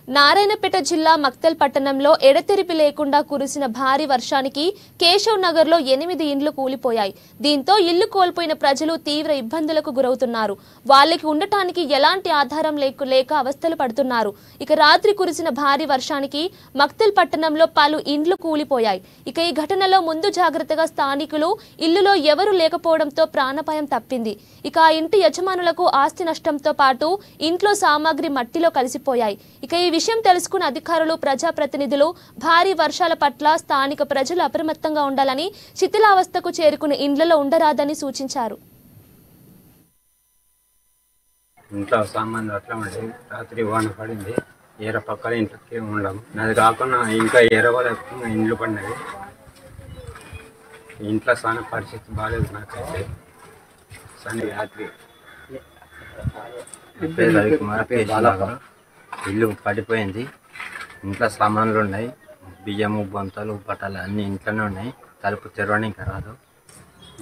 నారాయణపేట జిల్లా మక్తల్ పట్టణంలో ఎడతెరిపి లేకుండా కురిసిన భారీ వర్షానికి కేశవ్ నగర్ లో 8 ఇండ్లు కూలిపోయాయి. దీంతో ఇల్లు కోల్పోయిన ప్రజలు తీవ్ర ఇబ్బందులకు గురవుతున్నారు. వాళ్ళకి ఉండటానికి ఎలాంటి ఆధారం లేక అవస్థలు పడుతున్నారు. ఇక రాత్రి కురిసిన భారీ వర్షానికి మక్తల్ పట్టణంలో పలు ఇండ్లు కూలిపోయాయి. ఇక ఈ ఘటనలో ముందు జాగ్రత్తగా స్థానికులు ఇల్లులో ఎవరు లేకపోవడంతో ప్రాణాపాయం తప్పింది. ఇక ఆ ఇంటి యజమానులకు ఆస్తి నష్టంతో పాటు ఇంట్లో సామాగ్రి మట్టిలో కలిసిపోయాయి. ఇక ఈ విషయం తెలుసుకున్న అధికారులు, ప్రజాప్రతినిధులు భారీ వర్షాల పట్ల స్థానిక ప్రజలు అప్రమత్తంగా ఉండాలని, శిథిలావస్థకు చేరుకున్న ఇండ్లలో ఉండరాదని సూచించారు. ఇంట్లో సామాన్లు అట్లా ఉండేది. రాత్రి వాన పడింది. ఏర పక్కన ఇంట్లోకి ఉండము. అది కాకుండా ఇంకా ఎరవల ఇండ్లు పడినవి. ఇంట్లో సాన పరిస్థితి బాగాలేదు. నాకైతే సని రాత్రి ఇల్లు పడిపోయింది. ఇంట్లో సామాన్లు ఉన్నాయి. బియ్యము, బొంతలు, బట్టలు అన్నీ ఇంట్లోనే ఉన్నాయి. తలుపు తెరవడానికి రాదు.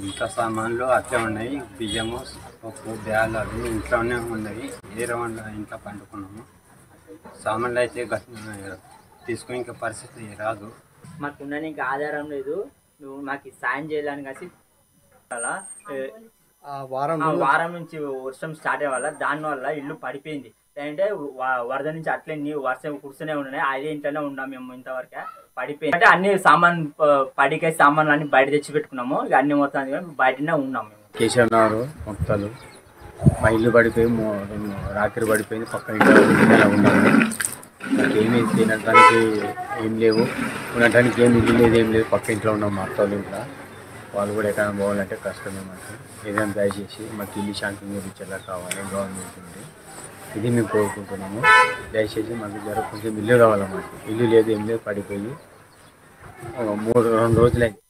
ఇంట్లో సామాన్లు అట్లే ఉన్నాయి. బియ్యము, పప్పు, బ్యాలు అన్నీ ఇంట్లోనే ఉన్నాయి. వేరే వాళ్ళ ఇంట్లో పండుకున్నాము. సామాన్లు అయితే తీసుకుని ఇంకా పరిస్థితి రాదు. మాకు ఉండడానికి ఆధారం లేదు. నువ్వు మాకు సాయం చేయాలని కలిసి అలా వారం నుంచి వర్షం స్టార్ట్ అయ్యే వల్ల దానివల్ల ఇల్లు పడిపోయింది. అంటే వరద నుంచి అట్లే వర్షం కురుస్తూనే ఉన్నాయి. అదే ఇంట్లోనే ఉన్నాం మేము. ఇంతవరకు పడిపోయింది అంటే అన్ని పడికే సామాన్లు అన్ని బయట తెచ్చి పెట్టుకున్నాము. ఇక అన్ని మొత్తం బయటనే ఉన్నాము మేము. కేశవ్ నగర్ మొత్తాలు మా ఇల్లు పడిపోయి రాత్రి పడిపోయింది. పక్కన ఇంట్లో ఉన్నాము. ఏమి తినడానికి ఏం లేవు, ఉండటానికి ఏమి ఇల్లు లేదు, ఏం లేదు. పక్క ఇంట్లో ఉన్నాము. మా అత్తలు ఇంట్లో వాళ్ళు కూడా ఎక్కడైనా పోవాలంటే కష్టమే. మాకు ఏదైనా దయచేసి మాకు ఇల్లు శాంతి గురించేలా కావాలి గవర్నమెంట్ నుండి. ఇది మేము కోరుకుంటున్నాము. దయచేసి మాకు కొంచెం ఇల్లు కావాలి. మాకు ఇల్లు లేదు, ఏం లేదు. పడిపోయి 2 రోజులైంది.